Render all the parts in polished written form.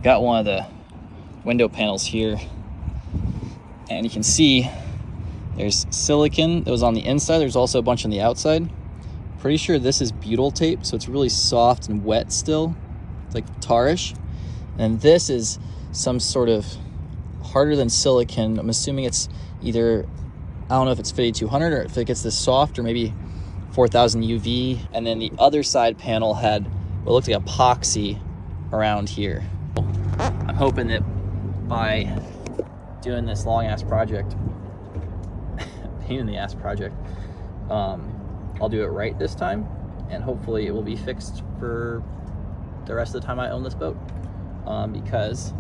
got one of the window panels here, and you can see there's silicone that was on the inside. There's also a bunch on the outside. Pretty sure this is butyl tape, so it's really soft and wet still. It's like tarish. And this is some sort of harder than silicone. I'm assuming it's either, I don't know if it's 5200 or if it gets this soft, or maybe 4000 UV. And then the other side panel had what looked like epoxy around here. I'm hoping that by doing this long ass project, pain in the ass project, I'll do it right this time, and hopefully it will be fixed for the rest of the time I own this boat, because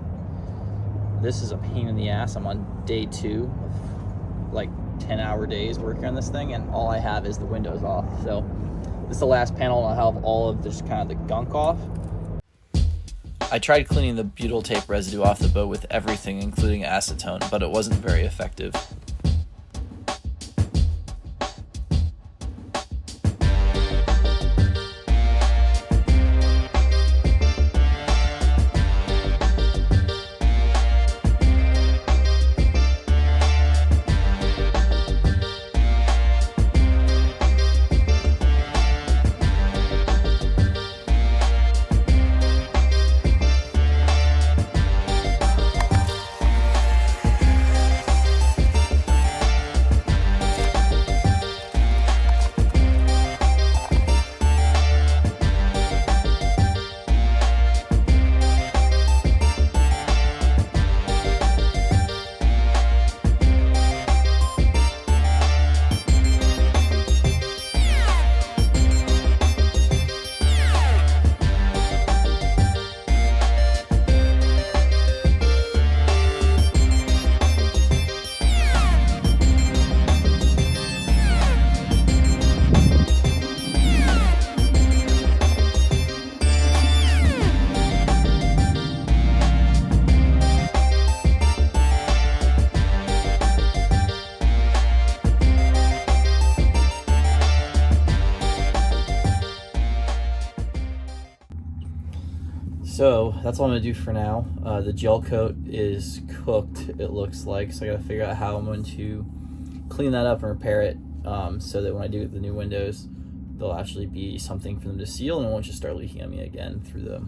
this is a pain in the ass. I'm on day 2 of like 10-hour days working on this thing, and all I have is the windows off. So this is the last panel, and I'll have all of just kind of the gunk off. I tried cleaning the butyl tape residue off the boat with everything, including acetone, but it wasn't very effective. So that's all I'm gonna do for now. The gel coat is cooked, it looks like, so I gotta figure out how I'm going to clean that up and repair it, so that when I do the new windows, there'll actually be something for them to seal, and it won't just start leaking at me again through the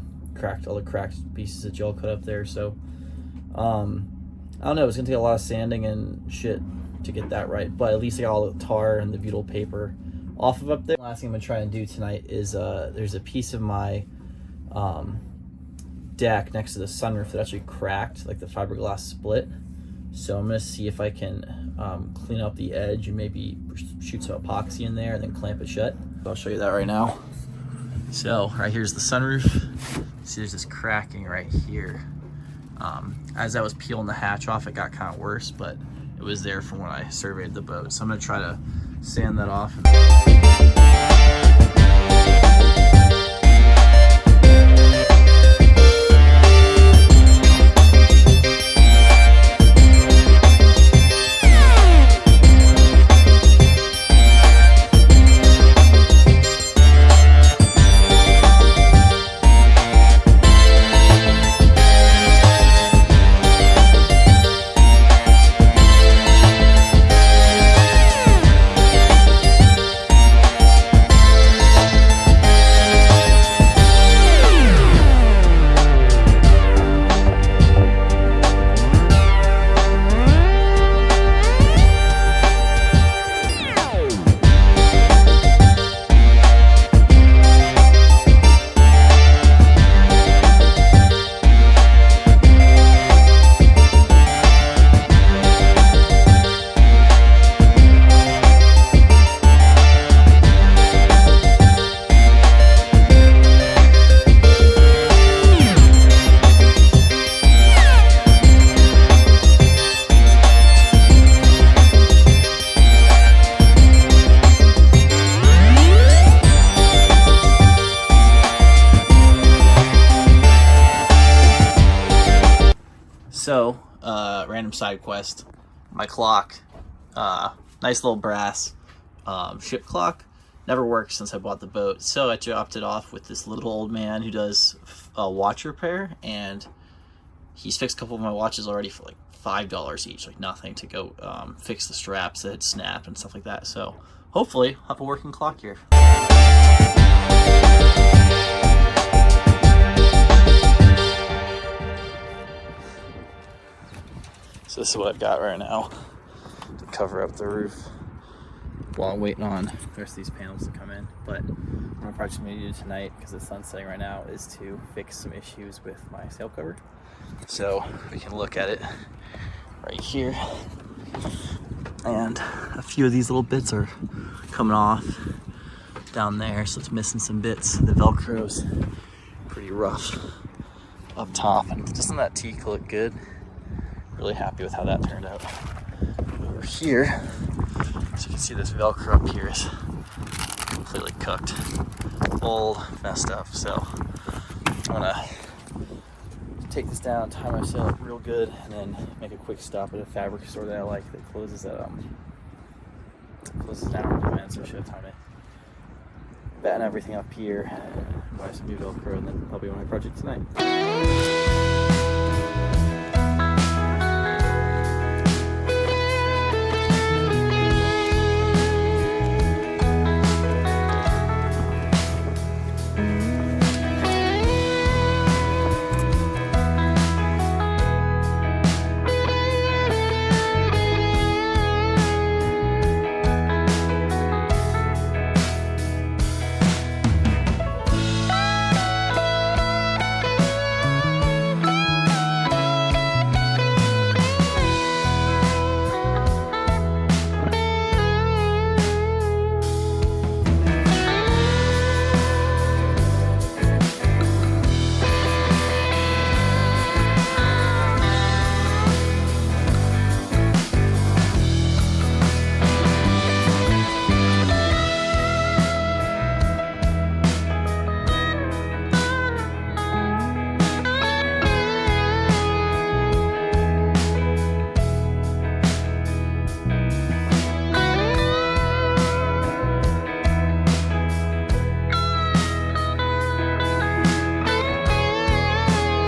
all the cracked pieces of gel coat up there. So I don't know, it's gonna take a lot of sanding and shit to get that right, but at least I got all the tar and the butyl paper off of up there. Last thing I'm gonna try and do tonight is there's a piece of my deck next to the sunroof that actually cracked, like the fiberglass split. So I'm gonna see if I can clean up the edge and maybe shoot some epoxy in there and then clamp it shut. I'll show you that right now. So right here's the sunroof. See, there's this cracking right here. As I was peeling the hatch off, it got kind of worse, but it was there from when I surveyed the boat. So I'm gonna try to sand that off. So, random side quest. My clock, nice little brass ship clock, never worked since I bought the boat. So I dropped it off with this little old man who does watch repair, and He's fixed a couple of my watches already for like $5 each, like nothing, to go fix the straps that had snapped and stuff like that. So hopefully I'll have a working clock here. So this is what I've got right now to cover up the roof while I'm waiting on the rest of these panels to come in. But what I'm probably going to do tonight, because the sun's setting right now, is to fix some issues with my sail cover. So we can look at it right here. And a few of these little bits are coming off down there, so it's missing some bits. The Velcro's pretty rough up top, and doesn't that teak look good? Really happy with how that turned out. Over here, so you can see this Velcro up here is completely cooked, old, messed up. So I'm gonna take this down, tie my sail up real good, and then make a quick stop at a fabric store that I like that closes at closes down in 2 minutes, so I should have time to batten everything up here, buy some new Velcro, and then I'll be on my project tonight.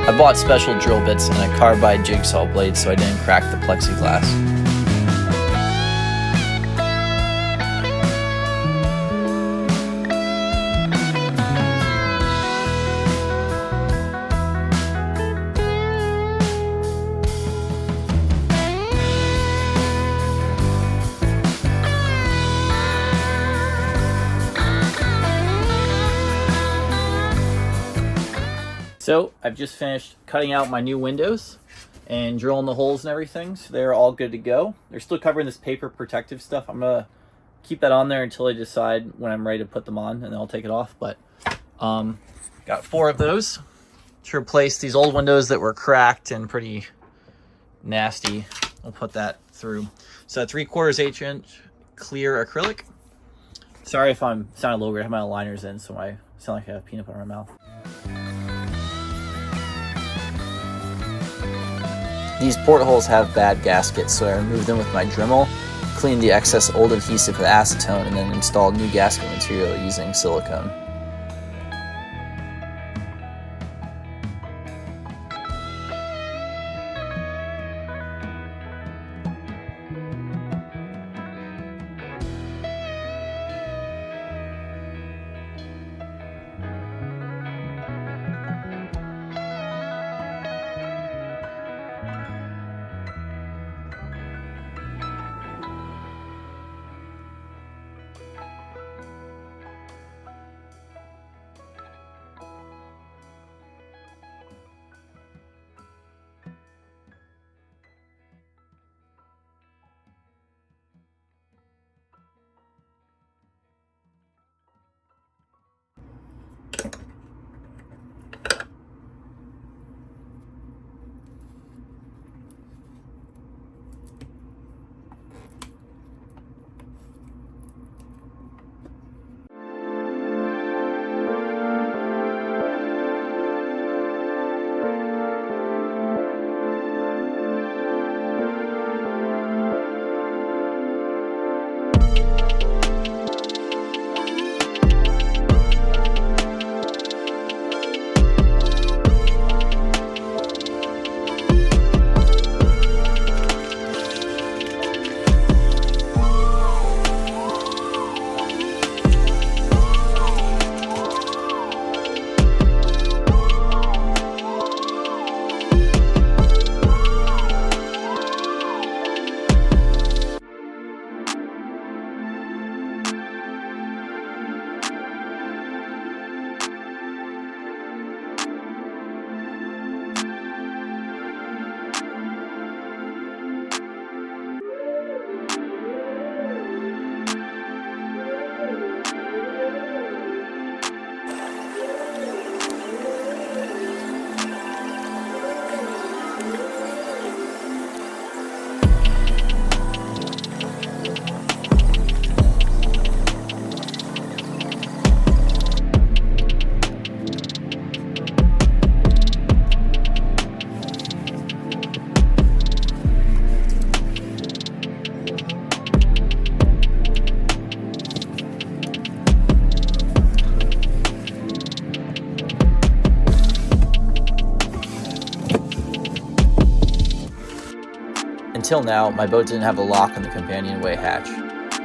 I bought special drill bits and a carbide jigsaw blade so I didn't crack the plexiglass. So I've just finished cutting out my new windows and drilling the holes and everything, so they're all good to go. They're still covering this paper protective stuff. I'm gonna keep that on there until I decide when I'm ready to put them on, and then I'll take it off. But got 4 of those to replace these old windows that were cracked and pretty nasty. I'll put that through. So a 3/4 inch clear acrylic. Sorry if I'm sounding a little weird. I have my aligners in, so I sound like I have peanut butter in my mouth. These portholes have bad gaskets, so I removed them with my Dremel, cleaned the excess old adhesive with acetone, and then installed new gasket material using silicone. Until now, my boat didn't have a lock on the companionway hatch.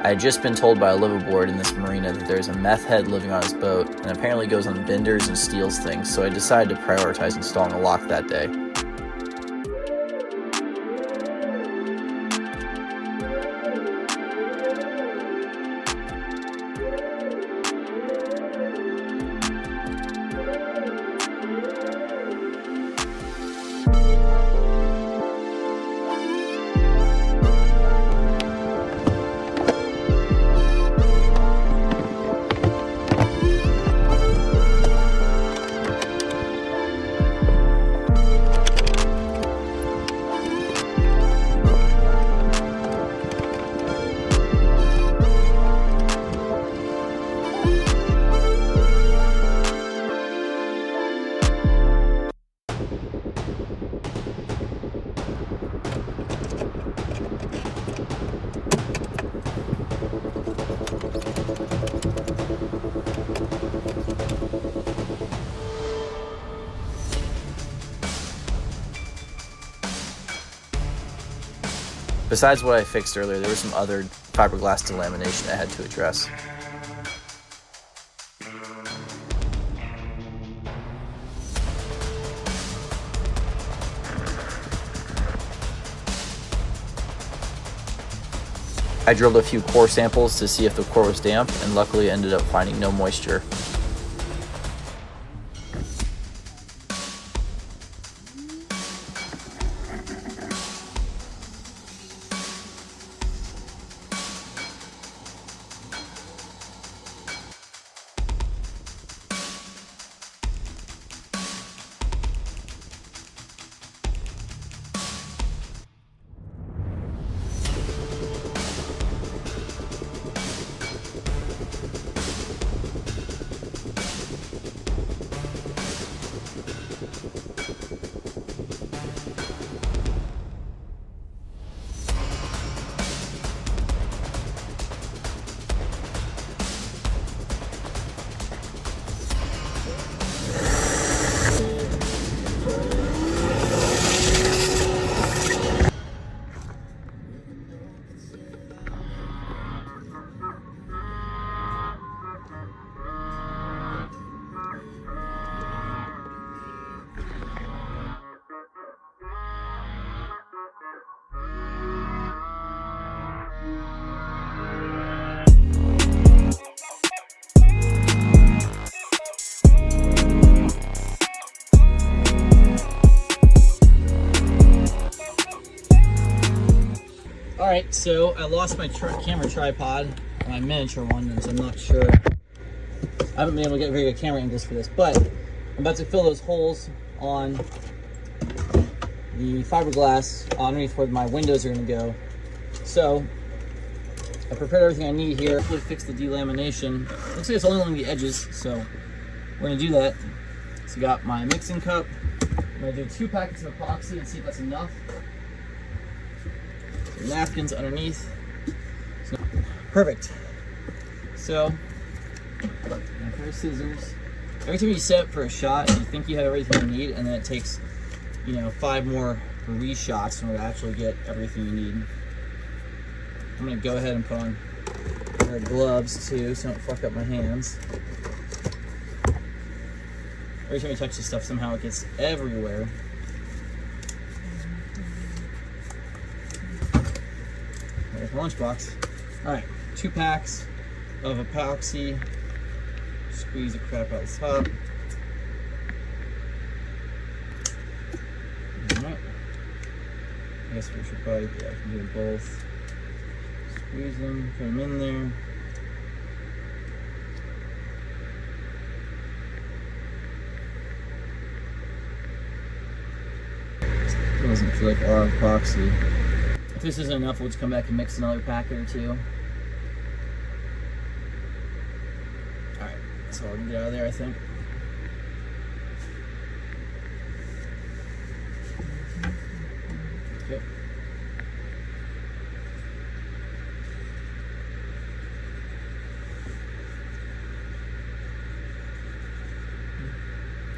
I had just been told by a liveaboard in this marina that there's a meth head living on his boat and apparently goes on benders and steals things, so I decided to prioritize installing a lock that day. Besides what I fixed earlier, there was some other fiberglass delamination I had to address. I drilled a few core samples to see if the core was damp, and luckily ended up finding no moisture. Alright, so I lost my camera tripod, my miniature one, and so I'm not sure. I haven't been able to get very good camera angles for this, but I'm about to fill those holes on the fiberglass underneath where my windows are going to go. So I prepared everything I need here. Hopefully fix the delamination. Looks like it's only along the edges, so we're going to do that. So I got my mixing cup. I'm going to do 2 packets of epoxy and see if that's enough. Napkins underneath. Perfect. So, a pair of scissors. Every time you set up for a shot, you think you have everything you need, and then it takes, 5 more reshots in order to actually get everything you need. I'm gonna go ahead and put on a pair of gloves too, so I don't fuck up my hands. Every time you touch this stuff, somehow it gets everywhere. There's my lunchbox. Alright, 2 packs of epoxy. Squeeze the crap out of the top. Alright. I guess we should probably, I can do both. Squeeze them, put them in there. Doesn't feel like a lot of epoxy. If this isn't enough, we'll just come back and mix another packet or 2. Alright, so I'll get out of there, I think. Okay.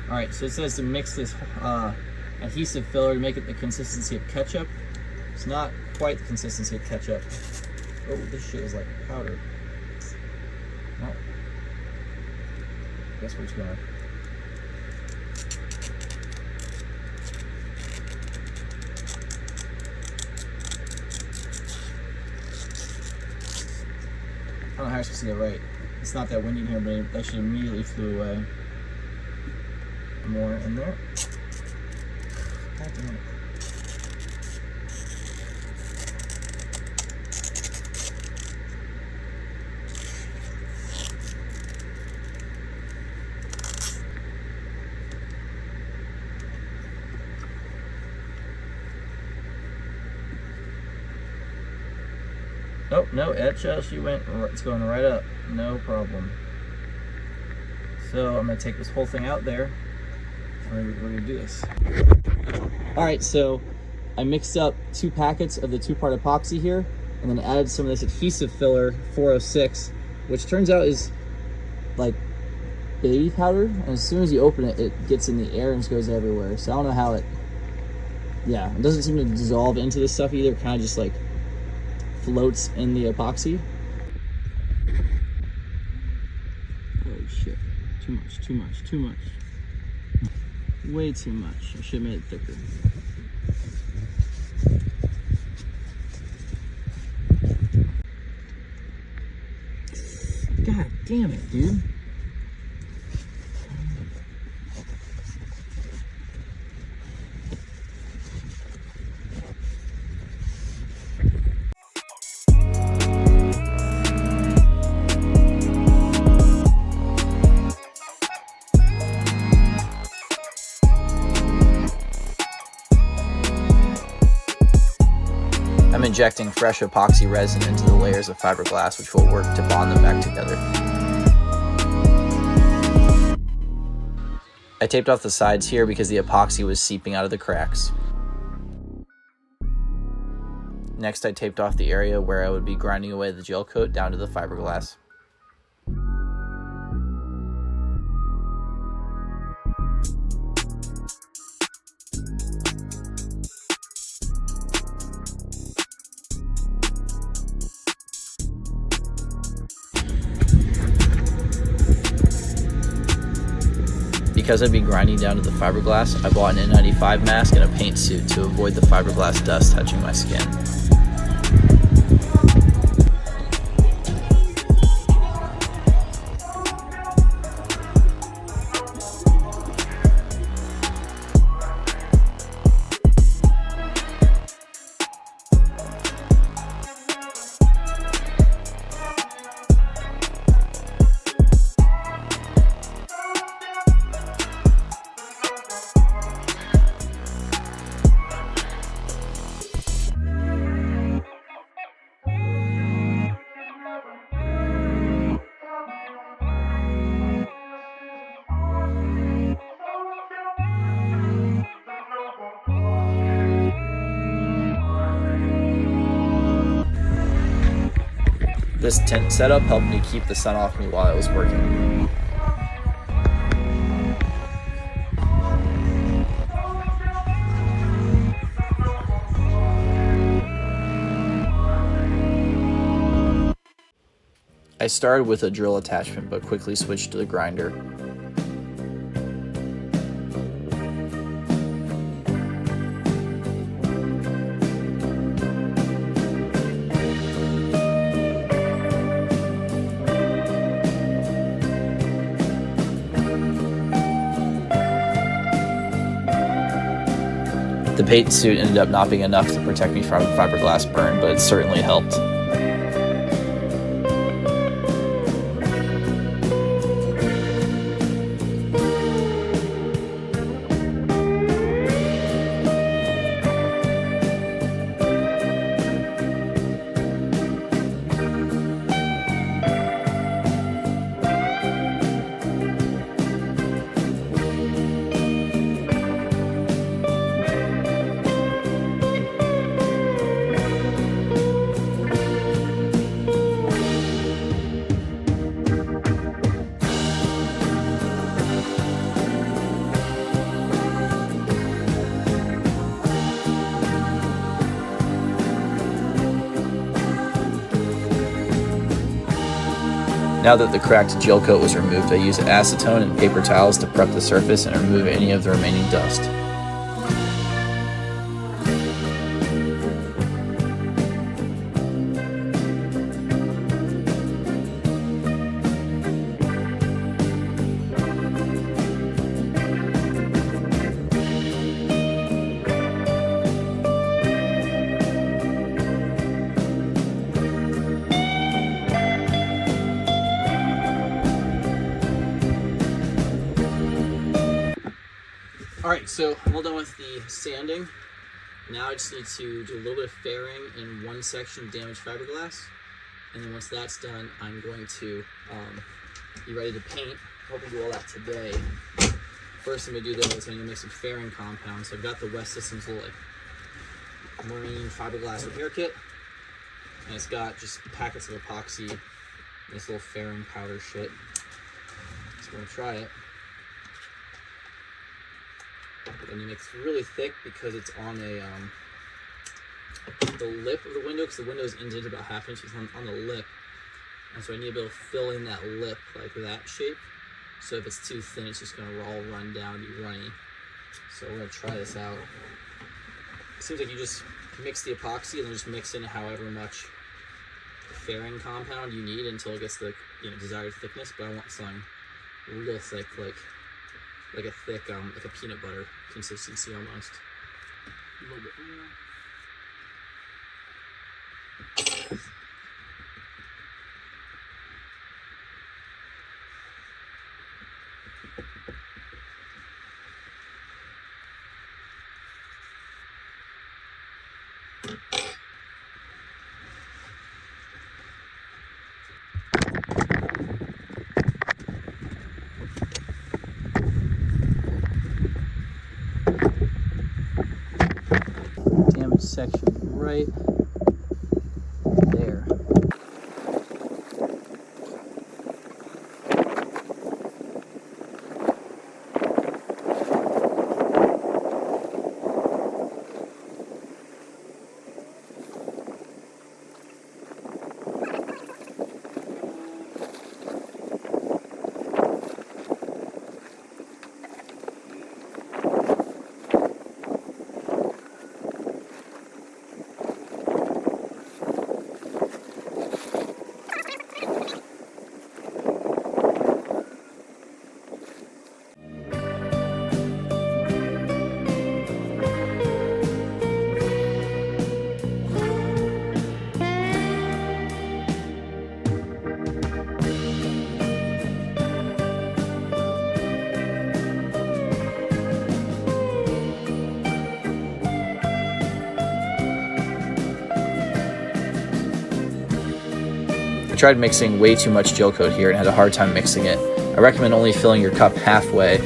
Alright, so it says to mix this adhesive filler to make it the consistency of ketchup. It's not quite the consistency of ketchup. Oh, this shit is like powder. Well, guess we're just gonna. I don't know how you're supposed to get right. It's not that windy in here, but that should immediately flew away. More in there. God damn it. Oh, no, etch, she went, it's going right up, no problem. So I'm gonna take this whole thing out there. We're gonna do this. All right, so I mixed up 2 packets of the 2-part epoxy here, and then added some of this adhesive filler 406, which turns out is like baby powder. And as soon as you open it, it gets in the air and just goes everywhere. So I don't know how it, yeah, it doesn't seem to dissolve into the stuff either. It kind of just like floats in the epoxy. Oh shit, too much, too much, too much. Way too much. I should have made it thicker. God damn it, dude. I'm injecting fresh epoxy resin into the layers of fiberglass, which will work to bond them back together. I taped off the sides here because the epoxy was seeping out of the cracks. Next, I taped off the area where I would be grinding away the gel coat down to the fiberglass. Because I'd be grinding down to the fiberglass, I bought an N95 mask and a paint suit to avoid the fiberglass dust touching my skin. This tent setup helped me keep the sun off me while I was working. I started with a drill attachment but quickly switched to the grinder. The paint suit ended up not being enough to protect me from fiberglass burn, but it certainly helped. Now that the cracked gel coat was removed, I used acetone and paper towels to prep the surface and remove any of the remaining dust. Alright, so I'm all done with the sanding. Now I just need to do a little bit of fairing in one section of damaged fiberglass. And then once that's done, I'm going to be ready to paint. I hope to do all that today. First I'm going to do this, I'm going to make some fairing compound. So I've got the West Systems little like marine fiberglass repair kit. And it's got just packets of epoxy and this little fairing powder shit. So we're going to try it. And it makes it really thick because it's on a the lip of the window, because the window is indented about ½ inch. It's on the lip, and so I need to be able to fill in that lip like that shape. So if it's too thin, it's just going to all run down and be runny. So we're going to try this out. It seems like you just mix the epoxy and then just mix in however much fairing compound you need until it gets the desired thickness. But I want something real thick, like a thick, like a peanut butter consistency almost. A little bit more. Damaged section right there. I tried mixing way too much gel coat here and had a hard time mixing it. I recommend only filling your cup halfway.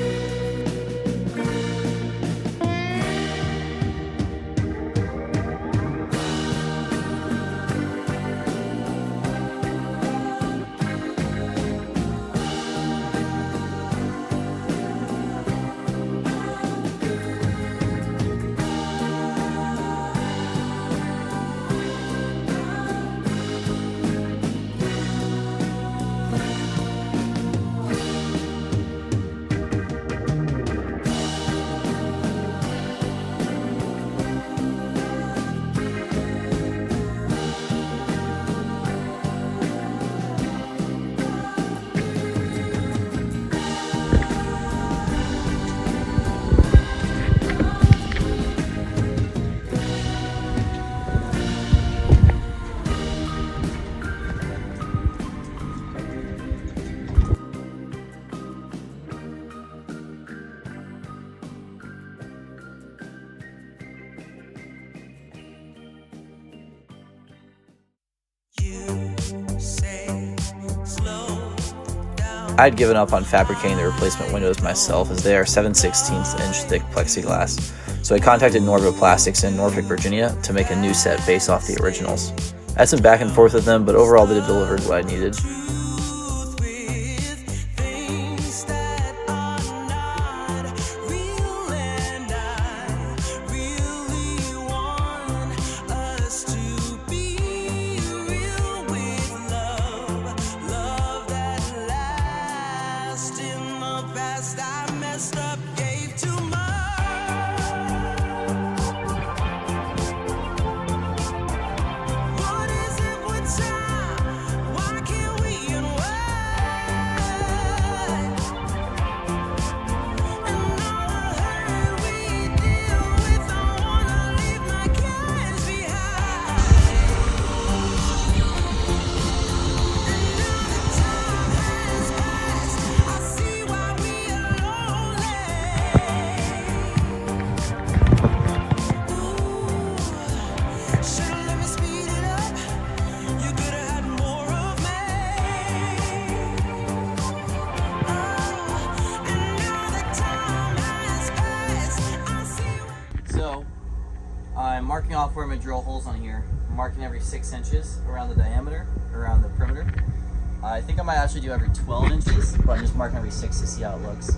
I'd given up on fabricating the replacement windows myself, as they are 7/16 inch thick plexiglass, so I contacted Norva Plastics in Norfolk, Virginia to make a new set based off the originals. I had some back and forth with them, but overall they delivered what I needed. off where I'm gonna drill holes on here. I'm marking every 6 inches around the diameter, around the perimeter. I think I might actually do every 12 inches, but I'm just marking every 6 to see how it looks.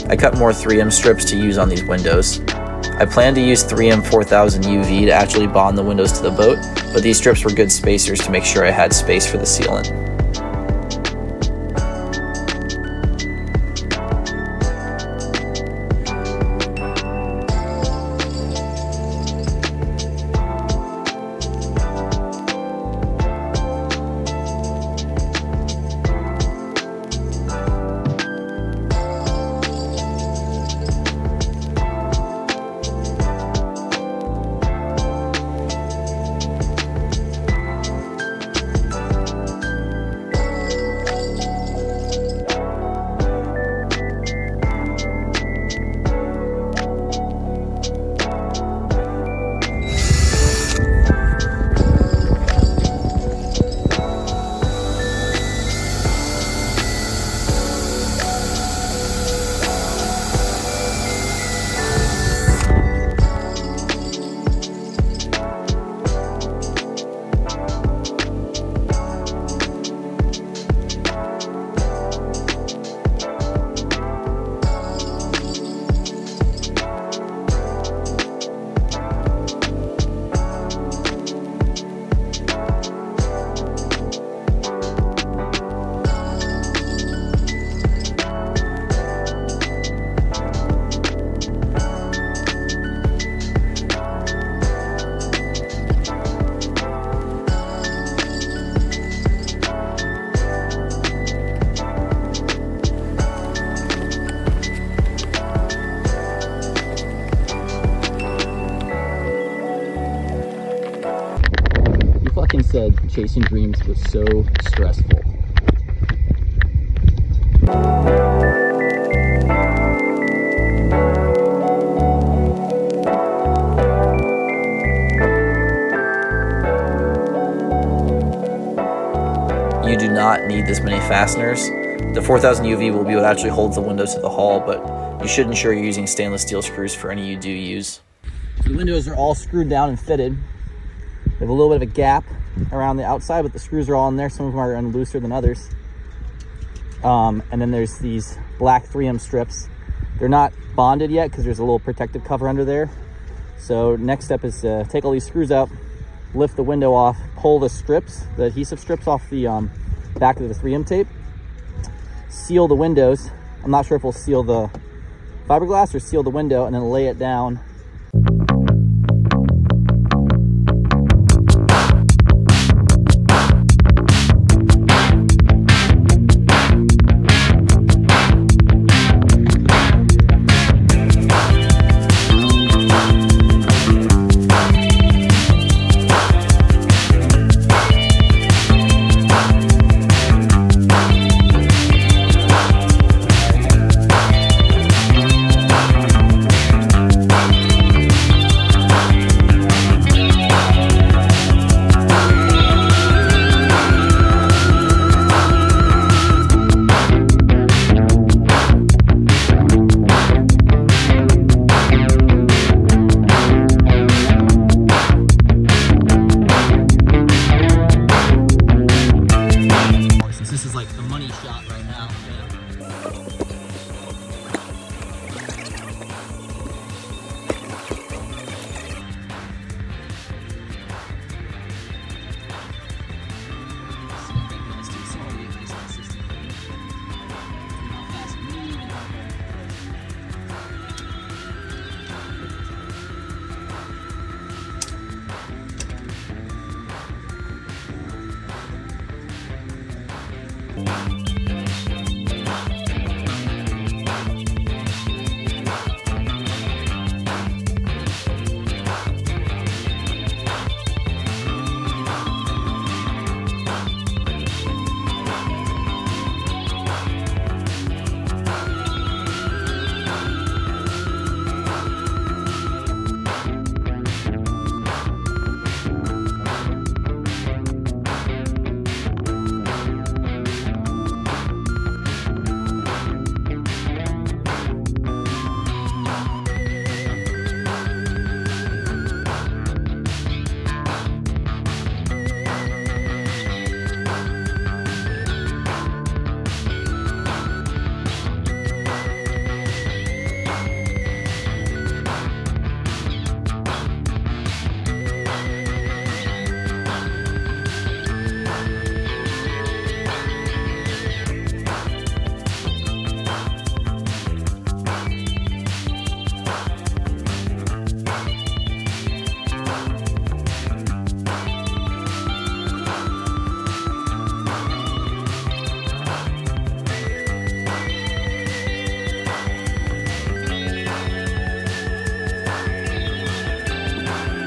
I cut more 3M strips to use on these windows. I planned to use 3M 4000 UV to actually bond the windows to the boat, but these strips were good spacers to make sure I had space for the sealant. Said chasing dreams was so stressful. You do not need this many fasteners. The 4000 UV will be what actually holds the windows to the hull, but you should ensure you're using stainless steel screws for any you do use. The windows are all screwed down and fitted. They have a little bit of a gap around the outside, but the screws are all in there. Some of them are looser than others. And then there's these black 3M strips. They're not bonded yet because there's a little protective cover under there. So next step is to take all these screws out, lift the window off, pull the strips, the adhesive strips off the back of the 3M tape, seal the windows. I'm not sure if we'll seal the fiberglass or seal the window, and then lay it down.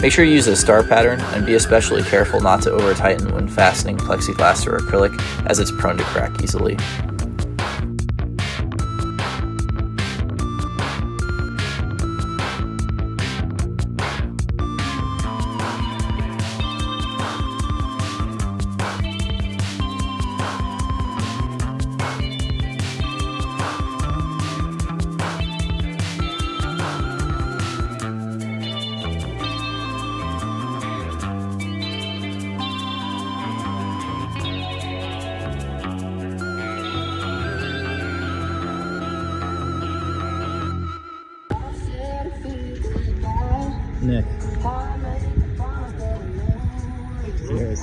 Make sure you use a star pattern and be especially careful not to over tighten when fastening plexiglass or acrylic, as it's prone to crack easily. Nick. Cheers.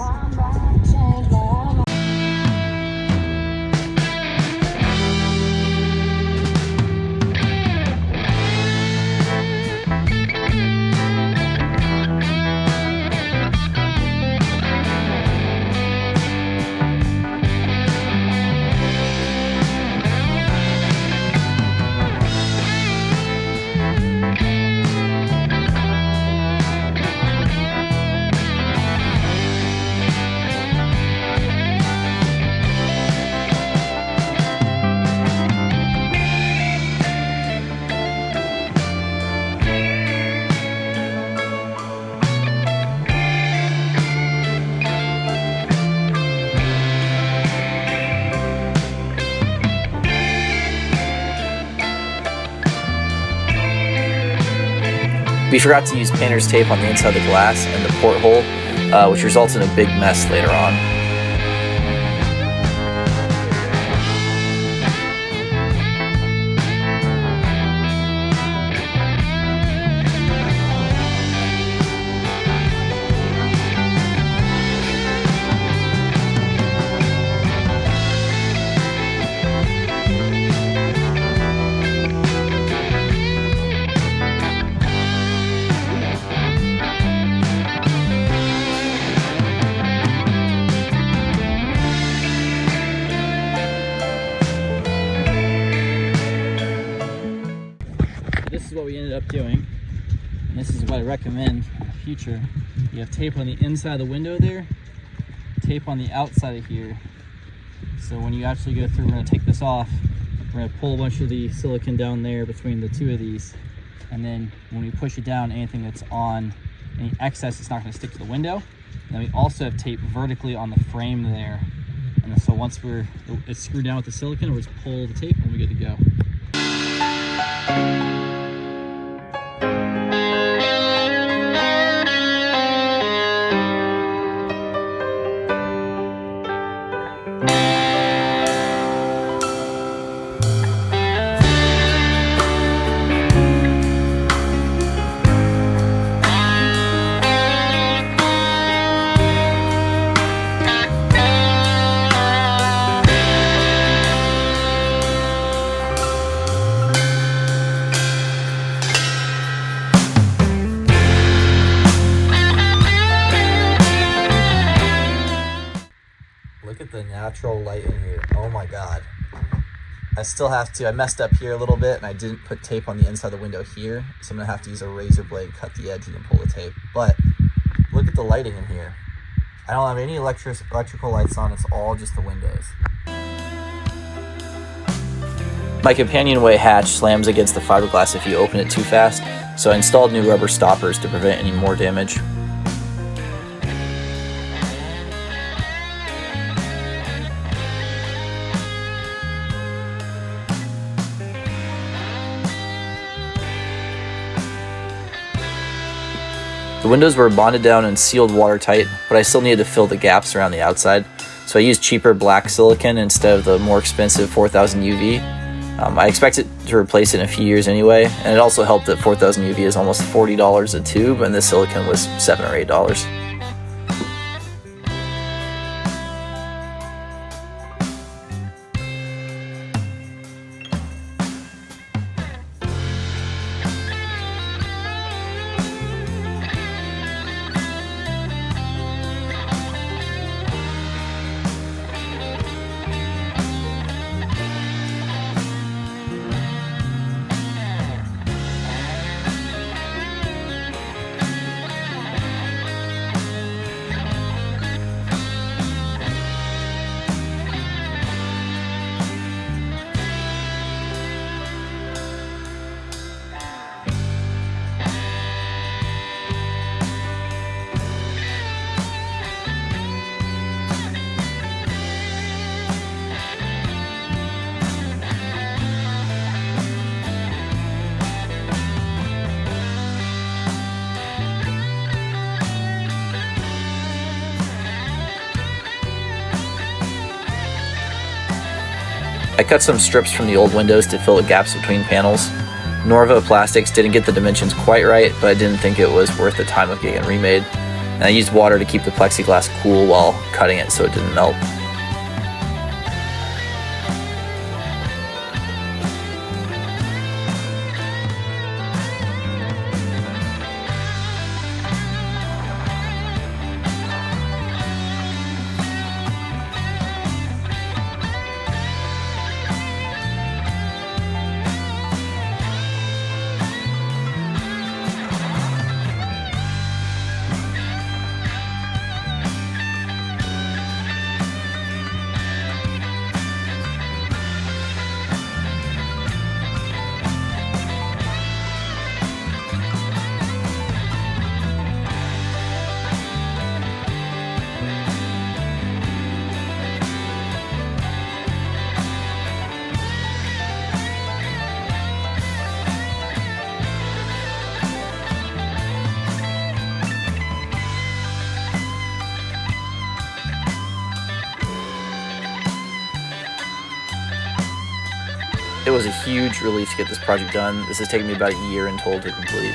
We forgot to use painter's tape on the inside of the glass and the porthole, which results in a big mess later on. This is what we ended up doing, and this is what I recommend in the future. You have tape on the inside of the window there, tape on the outside of here. So when you actually go through, we're going to take this off, we're going to pull a bunch of the silicone down there between the two of these, and then when we push it down, anything that's on, any excess, it's not going to stick to the window. And then we also have tape vertically on the frame there, and so once it's screwed down with the silicone, we just pull the tape and we're good to go. Look at the natural light in here. Oh my God. I messed up here a little bit and I didn't put tape on the inside of the window here. So I'm gonna have to use a razor blade, cut the edge and then pull the tape. But look at the lighting in here. I don't have any electrical lights on, it's all just the windows. My companionway hatch slams against the fiberglass if you open it too fast, so I installed new rubber stoppers to prevent any more damage. The windows were bonded down and sealed watertight, but I still needed to fill the gaps around the outside, so I used cheaper black silicone instead of the more expensive 4000 UV. I expected to replace it in a few years anyway, and it also helped that 4000 UV is almost $40 a tube, and this silicone was $7 or $8. I cut some strips from the old windows to fill the gaps between panels. Norva Plastics didn't get the dimensions quite right, but I didn't think it was worth the time of getting remade. And I used water to keep the plexiglass cool while cutting it so it didn't melt. It was a huge relief to get this project done. This has taken me about a year in total to complete.